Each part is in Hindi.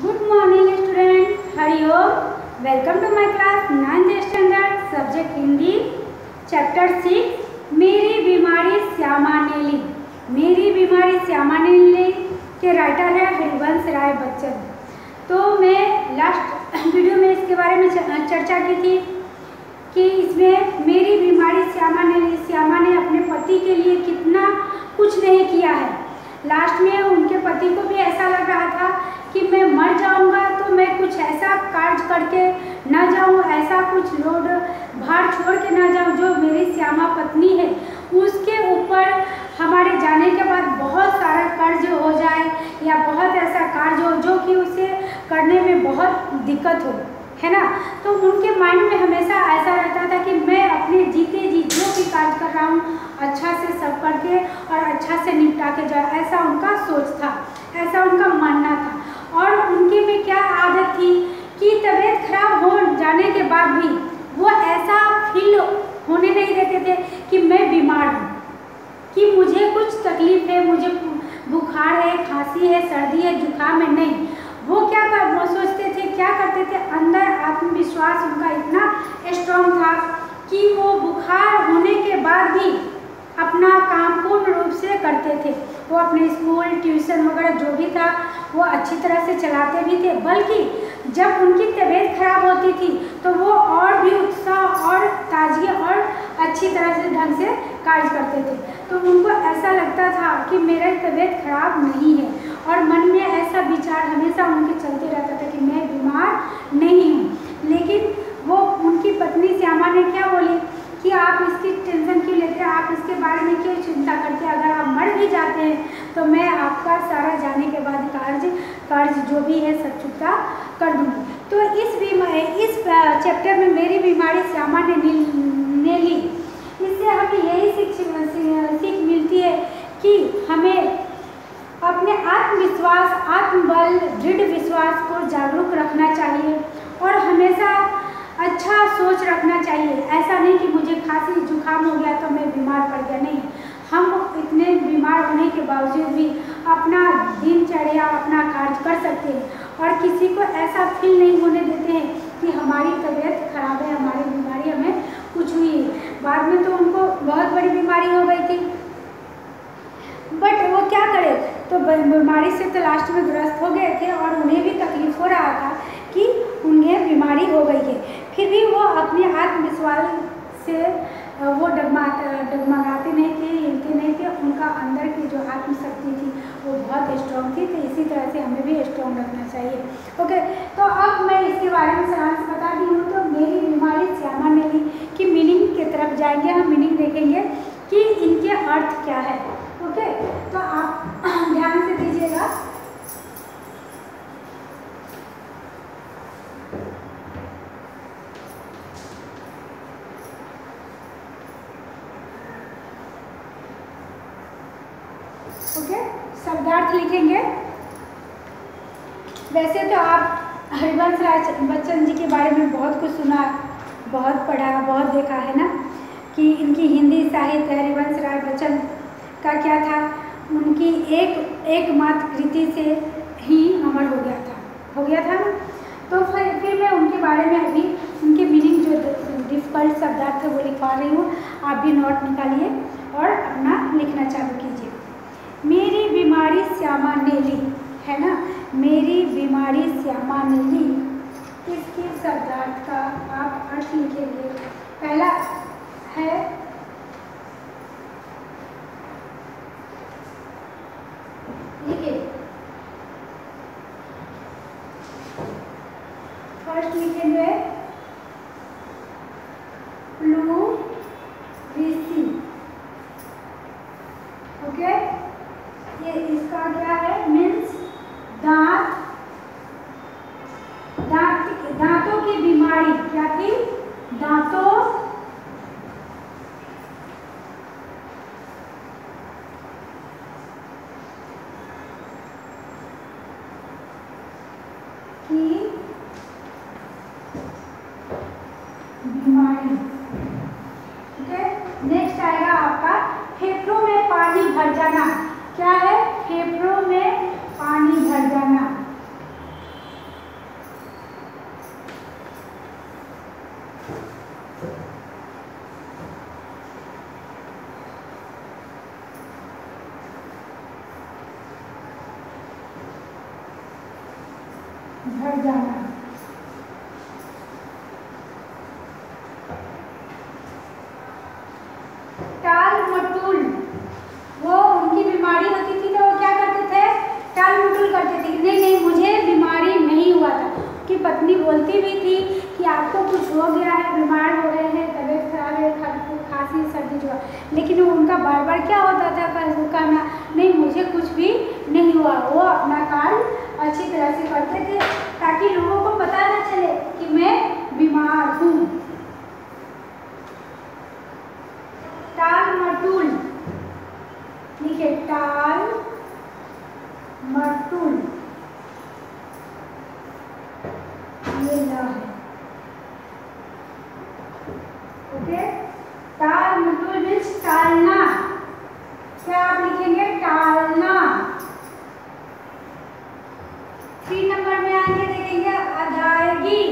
Good morning student. Hariom. Welcome to my class 9th standard subject Hindi chapter 6 मेरी बीमारी श्यामा नेली। मेरी बीमारी श्यामा नेली के राइटर है हरिवंश राय बच्चन। तो मैं लास्ट वीडियो में इसके बारे में चर्चा की थी कि इसमें मेरी बीमारी श्यामा ने अपने पति के लिए कितना कुछ नहीं किया है। लास्ट में उनके पति को भी ऐसा लग रहा था कि मैं मर जाऊंगा तो मैं कुछ ऐसा कार्य करके ना जाऊं, ऐसा कुछ लोड भार छोड़ के ना जाऊं जो मेरी श्यामा पत्नी है उसके ऊपर हमारे जाने के बाद बहुत सारा कर्ज हो जाए या बहुत ऐसा कार्य हो जो कि उसे करने में बहुत दिक्कत हो, है ना। तो उनके माइंड में हमेशा ऐसा रहता था कि मैं अपने जीते जी जो भी कार्य कर रहा हूँ अच्छा से सब करके और अच्छा से निपटा के जाए, ऐसा उनका सोच था, ऐसा उनका मानना था। और उनके में क्या आदत थी कि तबीयत खराब हो जाने के बाद भी वो ऐसा फील होने नहीं देते थे कि मैं बीमार हूँ, कि मुझे कुछ तकलीफ है, मुझे बुखार है, खांसी है, सर्दी है, जुकाम है। नहीं, वो वो सोचते थे, क्या करते थे, अंदर आत्मविश्वास उनका इतना स्ट्रॉन्ग था कि वो बुखार होने के बाद भी अपना काम पूर्ण रूप से करते थे। वो अपने स्कूल ट्यूशन वगैरह जो भी था वो अच्छी तरह से चलाते भी थे, बल्कि जब उनकी तबीयत खराब होती थी तो वो और भी उत्साह और ताजगी और अच्छी तरह से ढंग से कार्य करते थे। तो उनको ऐसा लगता था कि मेरा तबीयत खराब नहीं है और मन में ऐसा विचार हमेशा उनके चलते रहता था कि मैं बीमार नहीं हूँ। लेकिन वो उनकी पत्नी श्यामा ने क्या बोली कि आप इसकी टेंशन क्यों लेते हैं, आप इसके बारे में क्यों चिंता करते हैं, अगर आप मर भी जाते हैं तो मैं आपका सारा जाने के बाद कार्य जो भी है सब चुकता कर दूँगी। तो इस चैप्टर में मेरी बीमारी श्यामा ने ली, इससे हमें यही सीख मिलती है कि हमें अपने आत्मविश्वास, आत्मबल, दृढ़ विश्वास को जागरूक रखना चाहिए और हमेशा अच्छा सोच रखना चाहिए। ऐसा नहीं कि मुझे खांसी जुकाम हो गया तो मैं बीमार पड़ गया, नहीं। हम इतने बीमार होने के बावजूद भी अपना दिनचर्या, अपना कार्य कर सकते हैं और किसी को ऐसा फील नहीं होने देते हैं कि हमारी तबीयत खराब है, हमारी बीमारी हमें कुछ हुई है। बाद में तो उनको बहुत बड़ी बीमारी हो गई थी, बट वो क्या करे, तो बीमारी से तो लास्ट में ग्रस्त हो गए थे और उन्हें भी तकलीफ हो रहा था कि उन्हें बीमारी हो गई है। फिर भी वो अपने आत्मविश्वास से वो डगमगाते नहीं थे, हिलते नहीं थे। उनका अंदर की जो आत्मशक्ति थी वो बहुत स्ट्रॉन्ग थी। तो इसी तरह से हमें भी स्ट्रॉन्ग रखना चाहिए। ओके, तो अब मैं इसके बारे में सारांश बता दी हूँ। तो मेरी बीमारी श्यामा नेली की मीनिंग की तरफ जाएंगे, हम मीनिंग देखेंगे कि इनके अर्थ क्या है। ओके, तो आप ध्यान से दीजिएगा। ओके, शब्दार्थ लिखेंगे। वैसे तो आप हरिवंश राय बच्चन जी के बारे में बहुत कुछ सुना, बहुत पढ़ा, बहुत देखा है ना, कि इनकी हिंदी साहित्य हरिवंश राय बच्चन का क्या था, उनकी एकमात्र कृति से ही अमर हो गया था ना। तो फिर मैं उनके बारे में अभी उनके मीनिंग जो डिफिकल्ट शब्दार्थ है वो लिखवा रही हूँ। आप भी नोट निकालिए और अपना लिखना चालू कीजिए। मेरी बीमारी श्यामा नेली, है ना, मेरी बीमारी श्यामा नेली, इसके शब्दार्थ का आप अर्थ लिखेंगे। पहला है लिखिए, फर्स्ट लिखेंगे प्लूरिसी। ओके, ये इसका क्या है, मीन्स दांतों की बीमारी। क्या थी, दांतों की बीमारी। ओके, नेक्स्ट आएगा आपका फेफड़ों में पानी भर जाना। क्या है, फेफड़ों में पानी भर जाना। भर जाना। टाल मटूल, वो उनकी बीमारी होती थी तो वो क्या करते थे, टाल मटूल करते थे। नहीं नहीं मुझे बीमारी नहीं हुआ था। कि पत्नी बोलती भी थी कि आपको कुछ हो गया है, बीमार हो गए हैं, तबीयत खराब है, खांसी सर्दी जुकाम, लेकिन उनका बार बार क्या होता था कहना, नहीं मुझे कुछ भी नहीं हुआ। वो अपना काम अच्छी तरह से करते थे ताकि लोगों को पता न चले कि मैं बीमार हूँ। टाल मटूल, लिखे टाल मटूल, ये ल है। ओके, टाल मटूल मीन्स टालना। क्या आप लिखेंगे, टालना। 3 नंबर में आगे देखेंगे अदायगी,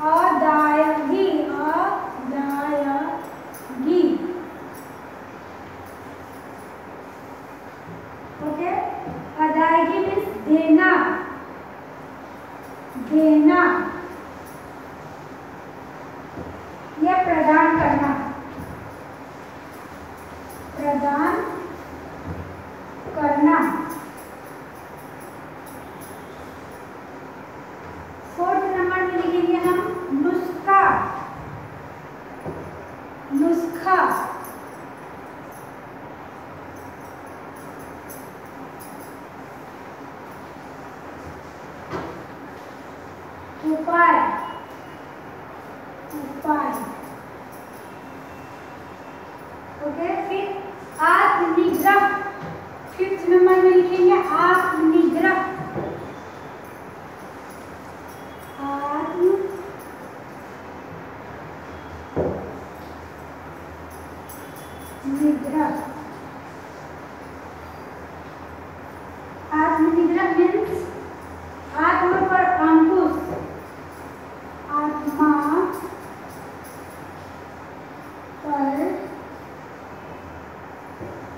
अदायगी, अदायगी। ओके, अदायगी मीन्स देना, देना या प्रदान करना, प्रदान करना। 4 नंबर में लिखेंगे हम नुस्खा, नुस्खा। उपाय, उपाय। ओके, फिर आत्मनिग्रह। 5 नंबर में लिखेंगे आत्मनिग्रह, निग्रह। आत्मनिग्रह मीन्स आत्मा पर अंकुश, आत्मा पर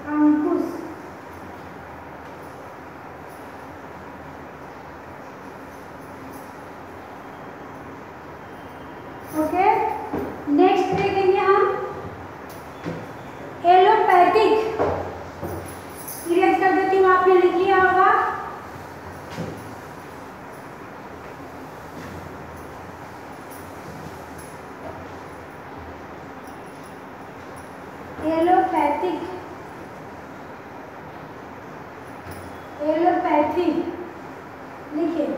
अंकुश। ओके, नेक्स्ट देखेंगे हम एलोपैथिक। इरेज कर देती हूँ, आपने लिख लिया होगा। एलोपैथिक, एलोपैथी लिखिए।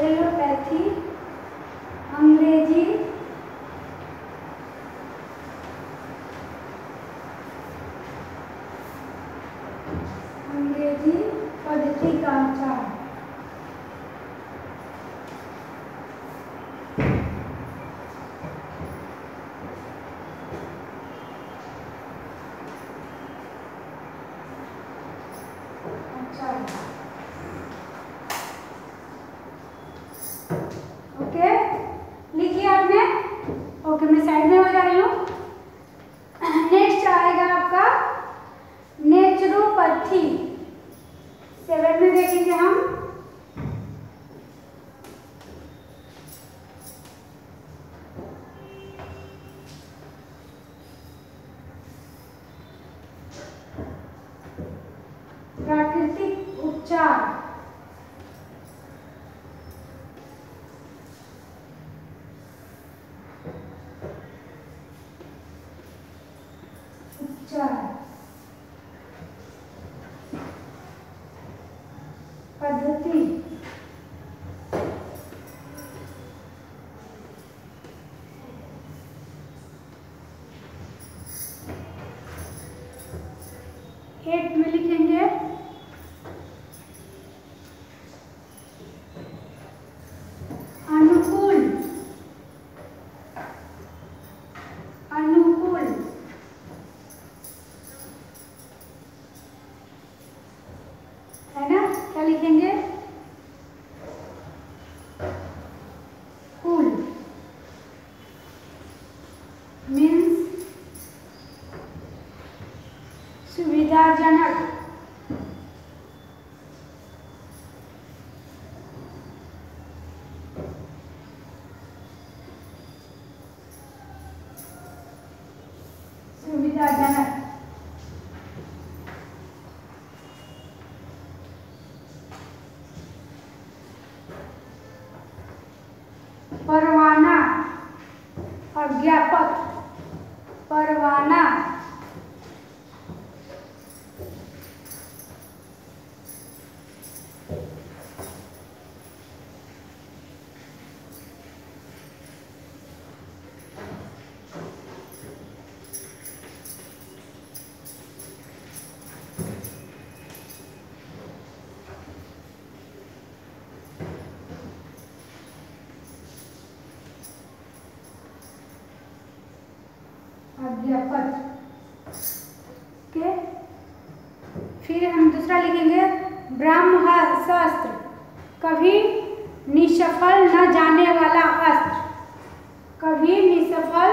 एलोपैथी अंग्रेजी पद्धति का उपचार। ओके, लिखिए आपने। ओके, मैं साइड में हो जा रही हूँ। नेक्स्ट आएगा आपका नेचुरोपैथी। 7 में देखेंगे हम प्राकृतिक उपचार। पद्धति। एट में लिखेंगे अनुकूल, अनुकूल। है ना, क्या लिखेंगे, कूल। सुविधाजनक, परवाना, अज्ञापक, परवाना, अध्यापक के। फिर हम दूसरा लिखेंगे ब्रह्मास्त्र, कभी निष्फल न जाने वाला अस्त्र, कभी निष्फल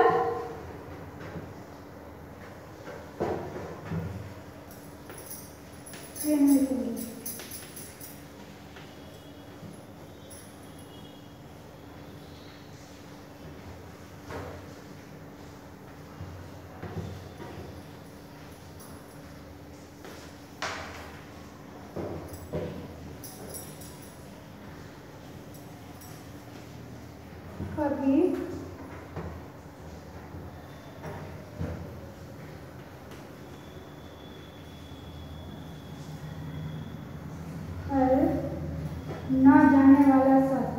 कभी हल न जाने वाला शब्द,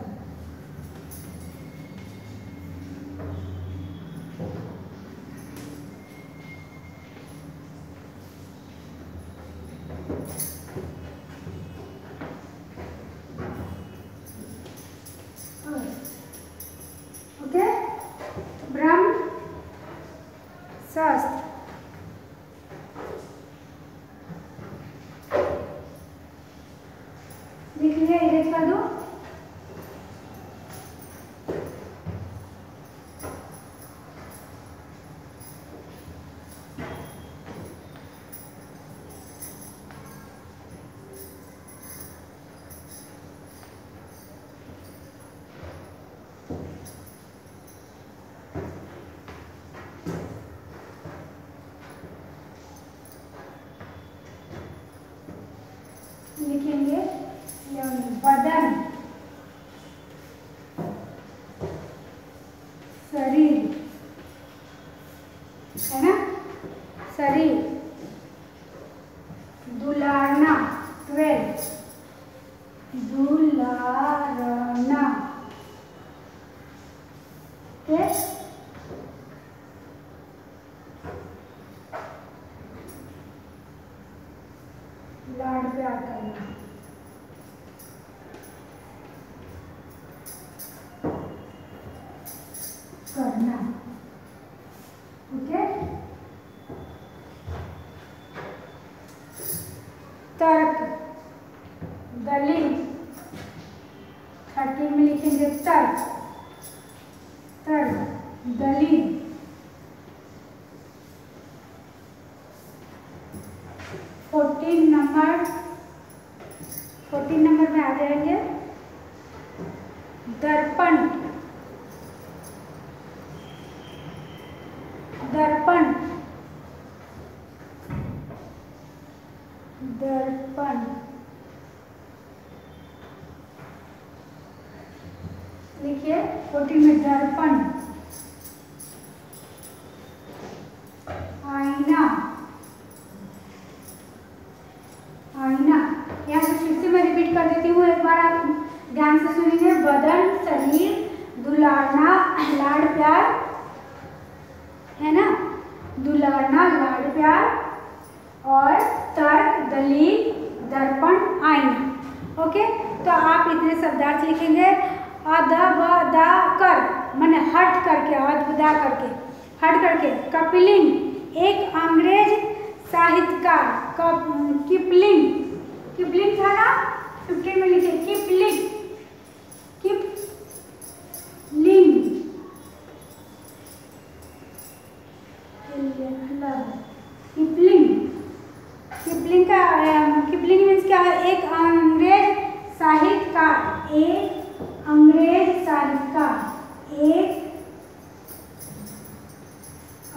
ओके। ब्रह्मास्त्र, लिख लिया, इरेज कर दो। लिखेंगे बदन, शरीर, है ना, शरीर, दुलारना, 12, दुलारना, लाड प्यार करना, करना, ओके। तर्क, दलील, 13 में लिखेंगे तर्क, तर्क, दलील, 14 नंबर में आ जाएंगे दर्पण, दर्पण, दर्पण, लिखिए 14 में दर्पण, आईना, आईना। यहाँ से फिर से मैं रिपीट कर देती हूँ, एक बार आप ध्यान से सुनिए। बदन, शरीर, दुलारना, लाड़ प्यार, है ना, दुलारना, लाड़ प्यार, और तर्क, दलील, दर्पण, आईना, ओके। तो आप इतने शब्दार्थ लिखेंगे। अदबदा कर माने हट करके, अदबदा करके, हट करके। कपिलिंग, एक अंग्रेज साहित्यकार, किपलिंग, किपलिंग था ना, 15 में लिखिए Kipling, Kipling, Kipling, Kipling means क्या है? एक अंग्रेज साहित्यकार, एक अंग्रेज साहित्यकार, एक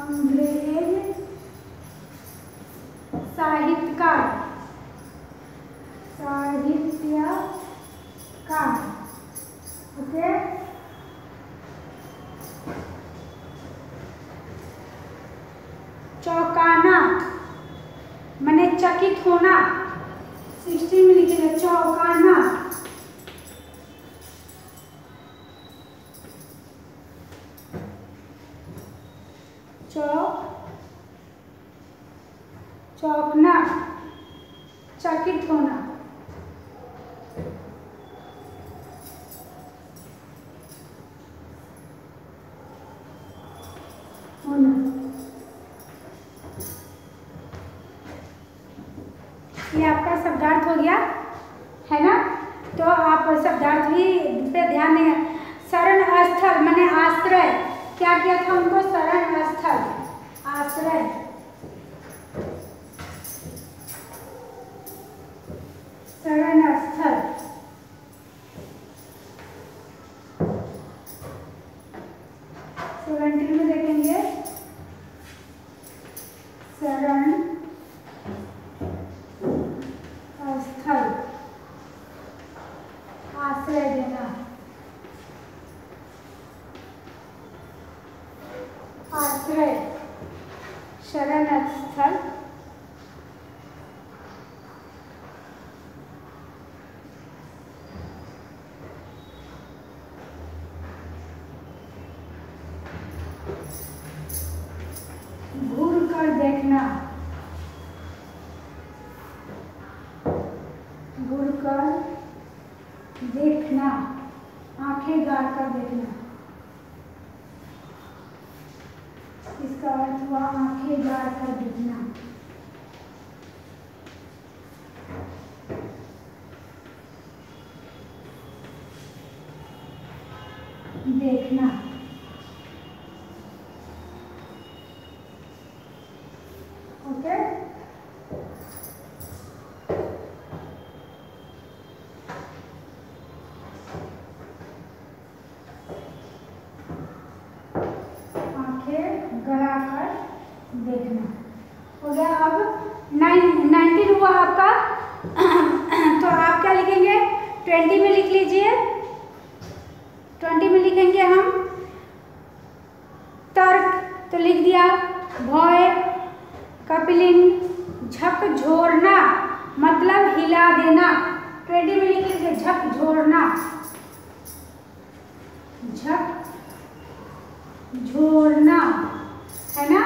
अंग्रेज चकित होना, 16 में लिखेंगे चौंकाना, चौंकना, चकित होना, ये आपका शब्दार्थ हो गया है ना। तो आप शब्दार्थ भी पे ध्यान दें। शरण स्थल माने आश्रय, क्या किया था उनको? शरण स्थल, आश्रय, शरण स्थल। 17 में देखेंगे शरण स्थल, आश्रय देना, आश्रय, शरण स्थल, घूर कर देखना, घूर कर देखना, आंखें गाड़ कर देखना, इसका अर्थ हुआ आंखें गाड़ कर देखना। देखना, ओके। गड़ा कर देखना हो गया। अब 19 हुआ आपका। तो आप क्या लिखेंगे? 20 में लिख लीजिए। 20 में लिखेंगे हम तर्क, तो लिख दिया भय, कपिलिंग, झकझोरना मतलब हिला देना। 20 में लिख लीजिए झकझोरना, झकझोरना, है ना।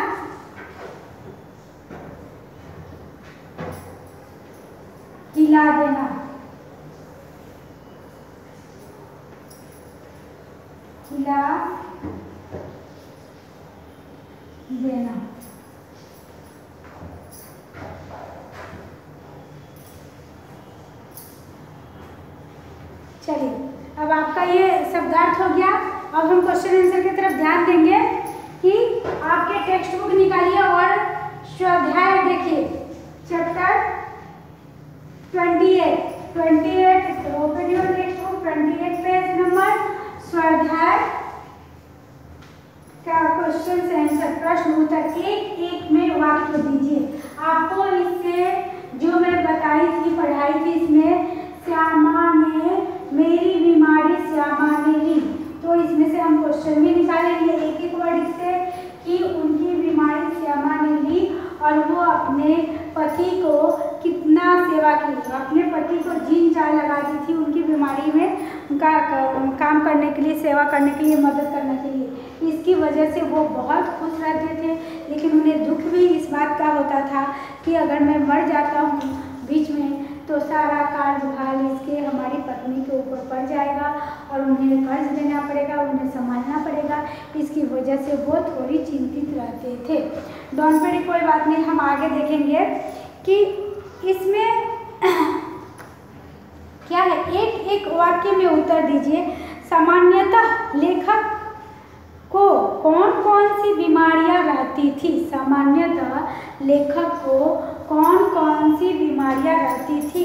हिला देना, हिला देना। चलिए, अब आपका ये शब्दार्थ हो गया। अब हम क्वेश्चन आंसर की तरफ ध्यान देंगे कि आपके टेक्स्ट बुक निकालिए और स्वाध्याय देखिए। Chapter 28 open your text book, 28 page number, स्वाध्याय का क्वेश्चन आंसर, प्रश्न उत्तर एक में वाक्य दीजिए। आपको इससे जो मैं बताई थी, पढ़ाई थी, इसमें श्यामा ने मेरी बीमारी श्यामा ने ली, तो इसमें से हम क्वेश्चन भी निकालेंगे एक वर्ड से कि उनकी बीमारी श्यामा ने ली और वो अपने पति को कितना सेवा की, अपने पति को जीन जान लगा दी थी उनकी बीमारी में उनका काम करने के लिए, सेवा करने के लिए, मदद करने के लिए। इसकी वजह से वो बहुत खुश रहते थे, लेकिन उन्हें दुख भी इस बात का होता था कि अगर मैं मर जाता हूँ बीच में तो सारा कार्यभार इसके हमारी पत्नी के ऊपर पड़ जाएगा और उन्हें कर्ज देना पड़ेगा, उन्हें संभालना पड़ेगा। इसकी वजह से वो थोड़ी चिंतित रहते थे। डोंट वरी, कोई बात नहीं, हम आगे देखेंगे कि इसमें क्या है। एक वाक्य में उत्तर दीजिए। सामान्यतः लेखक को कौन कौन सी बीमारियां रहती थी? सामान्यतः लेखक को कौन कौन सी बीमारियां रहती थी,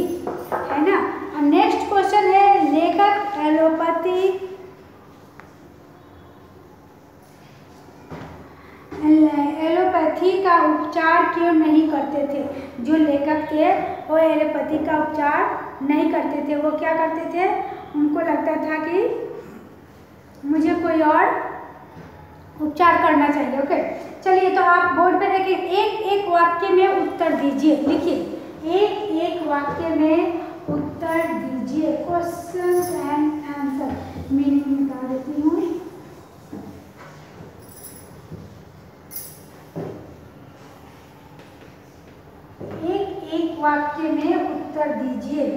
है ना। नेक्स्ट क्वेश्चन है, लेखक एलोपैथी का उपचार क्यों नहीं करते थे? जो लेखक थे वो एलोपैथी का उपचार नहीं करते थे। वो क्या करते थे? उनको लगता था कि मुझे कोई और उपचार करना चाहिए। ओके, चलिए, तो आप बोर्ड पे देखिए, एक वाक्य में उत्तर दीजिए। लिखिए एक एक वाक्य में उत्तर दीजिए। क्वेश्चन एंड आंसर मीनिंग बता देती हूँ। एक एक वाक्य में उत्तर दीजिए।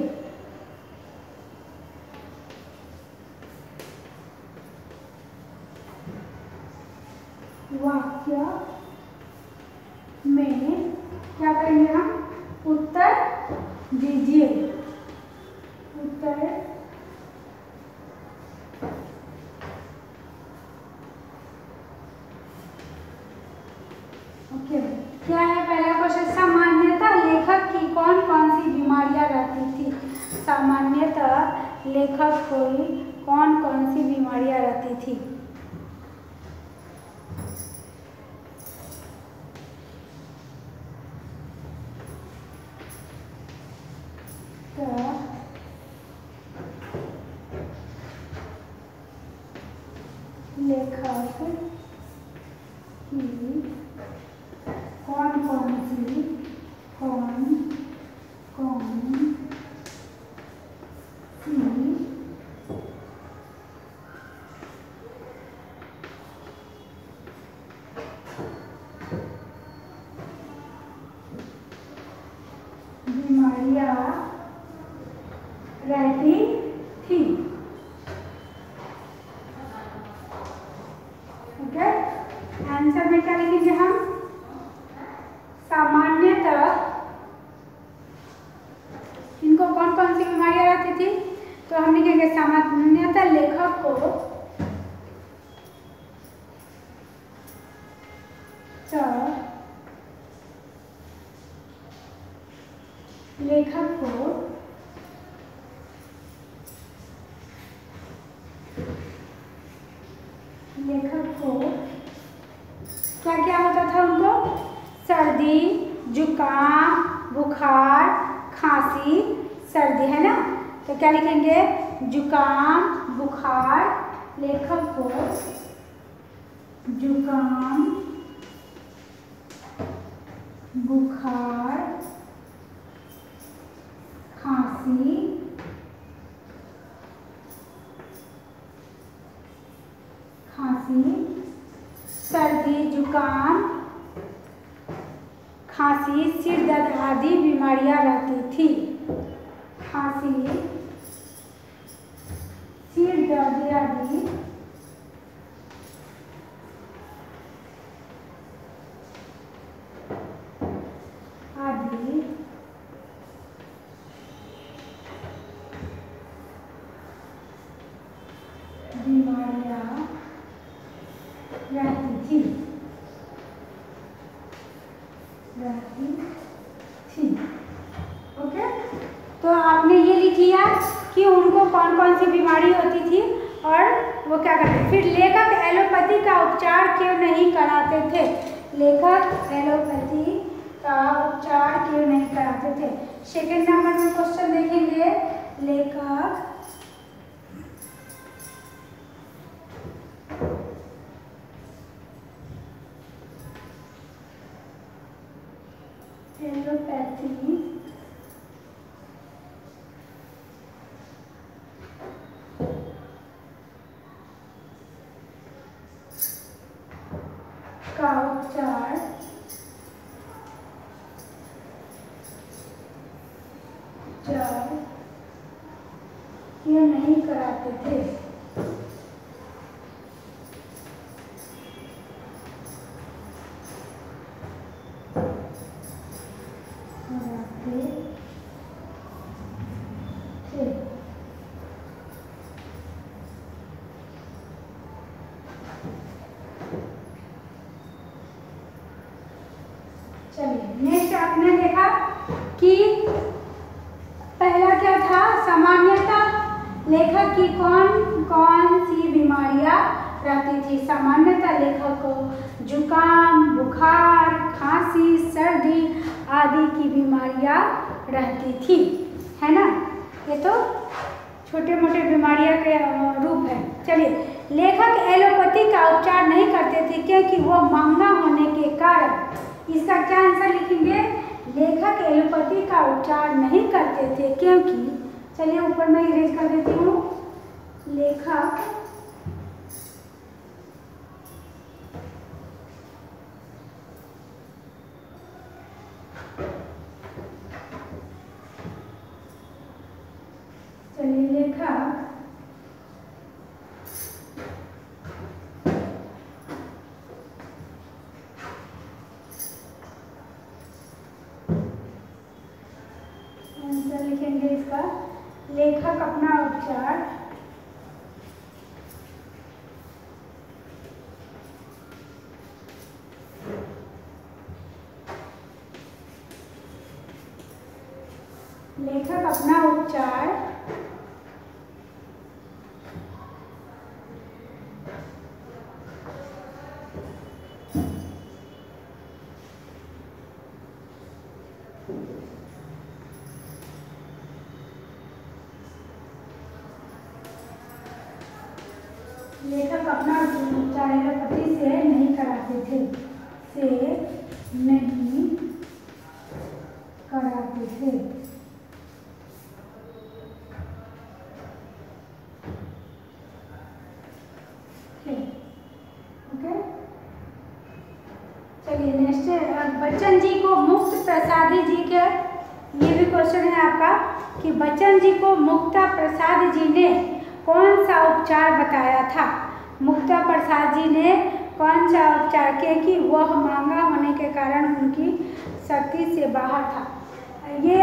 वाक्य में क्या करेंगे हम? उत्तर दीजिए। उत्तर ओके। क्या है पहला क्वेश्चन? सामान्यतः लेखक की कौन कौन सी बीमारियां रहती थी? सामान्यतः लेखक को कौन कौन सी बीमारियां रहती थी? लेखक की कौन कौन सी बीमारियां रहती थी? ओके, आंसर में क्या लिखेंगे हम? सामान्यतः इनको कौन कौन सी बीमारियां रहती थी? तो हम लिखेंगे सामान्यतः लेखक को क्या क्या होता था उनको? सर्दी, जुकाम, बुखार, खांसी, सर्दी, है ना? तो क्या लिखेंगे? जुकाम, बुखार। लेखक को जुकाम, बुखार, खांसी, सर्दी, जुकाम, खांसी, सिर दर्द आदि बीमारियां रहती थी। खांसी, सिर दर्द आदि बीमारियां रहती थी। ओके, तो आपने ये लिख लिया कि उनको कौन कौन सी बीमारी होती थी और वो क्या करते। फिर लेखक एलोपैथी का उपचार क्यों नहीं कराते थे? लेखक एलोपैथी का उपचार क्यों नहीं कराते थे? सेकेंड नंबर में क्वेश्चन देखेंगे। लेखक एलोपैथी का उपचार क्यों नहीं कराते थे? चलिए नेक्स्ट आपने देखा कि पहला क्या था? सामान्यतः लेखक की कौन कौन सी बीमारियां रहती थी? सामान्यतः लेखक को जुकाम, बुखार, खांसी, सर्दी आदि की बीमारियां रहती थी, है ना? ये तो छोटे मोटे बीमारियां के रूप है। चलिए, लेखक एलोपैथी का उपचार नहीं करते थे क्योंकि वो महंगा होने के कारण। इसका क्या आंसर लिखेंगे? लेखक एलोपैथी का उपचार नहीं करते थे क्योंकि, चलिए ऊपर मैं इरेज कर देती हूँ, लेखक आंसर लिखेंगे इसका, लेखक अपना उपचार लेखक अपना उपचार लेखक अपना उपचार एलोपैथी से नहीं कराते थे, से नहीं कराते थे। ओके, चलिए नेक्स्ट, बच्चन जी को मुक्त प्रसादी जी के, ये भी क्वेश्चन है आपका कि बच्चन जी को मुक्ता प्रसाद जी ने कौन सा उपचार बताया था। मुक्ता प्रसाद जी ने कौन सा उपचार किया कि वह महंगा होने के कारण उनकी शक्ति से बाहर था। ये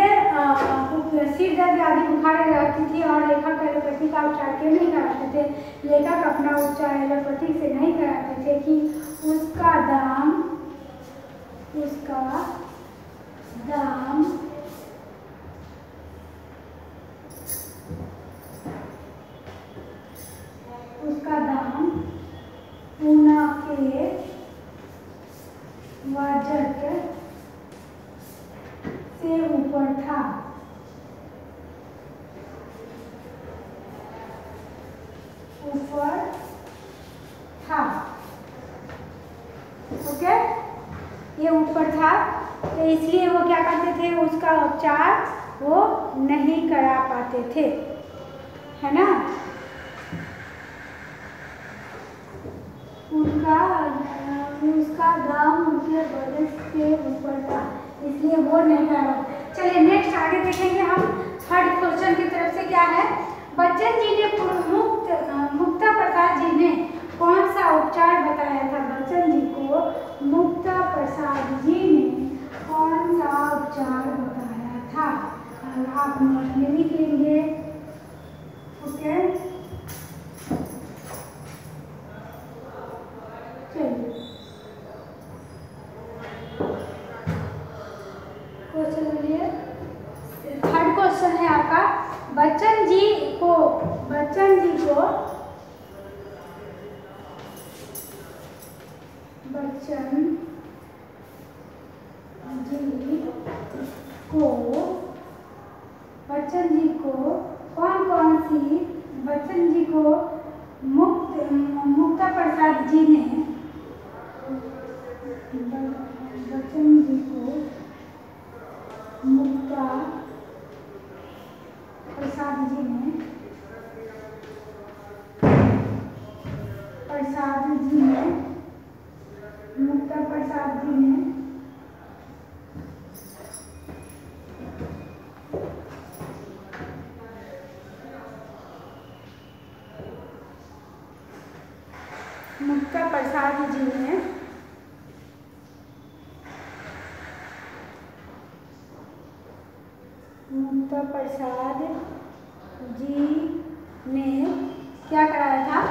सिर दर्द आदि बुखार रहती थी और लेखक एलोपैथी का उपचार क्यों नहीं कराते थे। लेखक अपना उपचार एलोपैथी से नहीं कराते थे कि उसका दाम पूना के बजट से ऊपर था। ओके, ये ऊपर था तो इसलिए वो क्या करते थे, उसका उपचार वो नहीं करा पाते थे, है ना। उसका दाम उनके बजट के ऊपर था, इसलिए वो नहीं करा। चलिए नेक्स्ट आगे देखेंगे हम। थर्ड क्वेश्चन की तरफ से क्या है, बच्चन जी ने मुक्ता प्रसाद जी ने कौन सा उपचार बताया था। बच्चन जी को मुक्ता प्रसाद जी ने कौन सा उपचार बताया था, आप नोट में लिख लेंगे। ओके, चलिए क्वेश्चन बोलिए। थर्ड क्वेश्चन है आपका, बच्चन जी को मुक्ता प्रसाद जी ने क्या कराया था।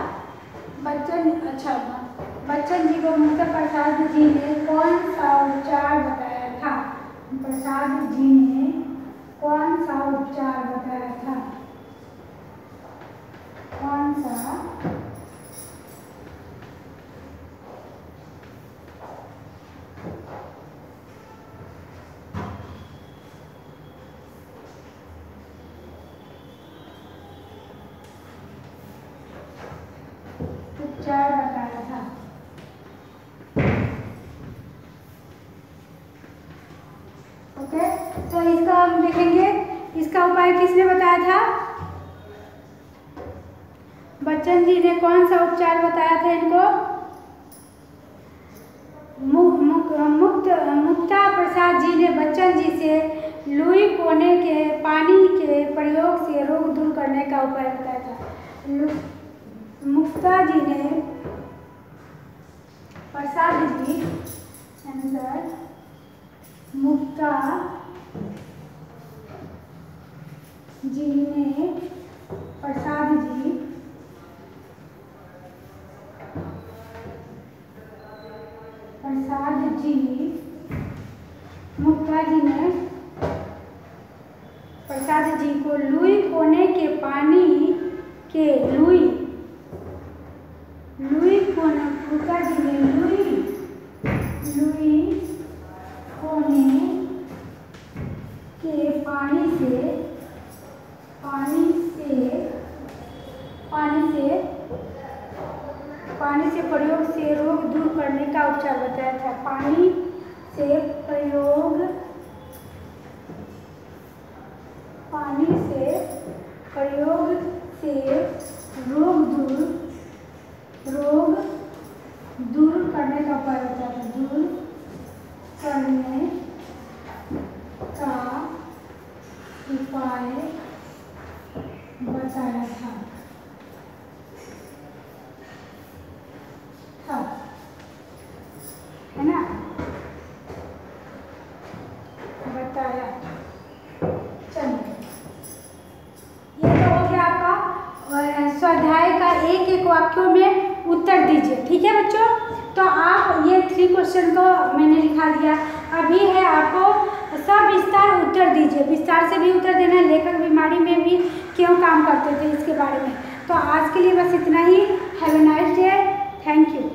बच्चन जी को मुक्ता प्रसाद जी ने कौन सा उपचार बताया था। प्रसाद जी ने कौन सा उपचार बताया था, कौन सा उपचार बताया था। हम देखेंगे इसका उपाय किसने बताया था? बच्चन जी ने कौन सा उपचार बताया था इनको? मुक्ता प्रसाद जी ने बच्चन जी से लुई कोने के पानी के प्रयोग से रोग दूर करने का उपाय बताया था। मुक्ता जी ने प्रसाद जी आंसर मुक्ता जी ने प्रसाद जी मुक्ता जी ने प्रसाद जी को लुई कोने के पानी के लुई कोने मुक्ता जी ने लुई कोने के पानी से प्रयोग से रोग दूर करने का उपचार बताया था। पानी से प्रयोग से रोग दूर करने का उपाय बताया था। दूर करने का उपाय बताया था। है ना, बताया। चलिए, ये तो हो गया आपका स्वाध्याय का एक एक वाक्यों में उत्तर दीजिए। ठीक है बच्चों, तो आप ये 3 क्वेश्चन को मैंने लिखा दिया। अभी है आपको सविस्तार उत्तर दीजिए। विस्तार से भी उत्तर देना, लेखक बीमारी में भी क्यों काम करते थे इसके बारे में। तो आज के लिए बस इतना ही। Have a nice day. Thank you.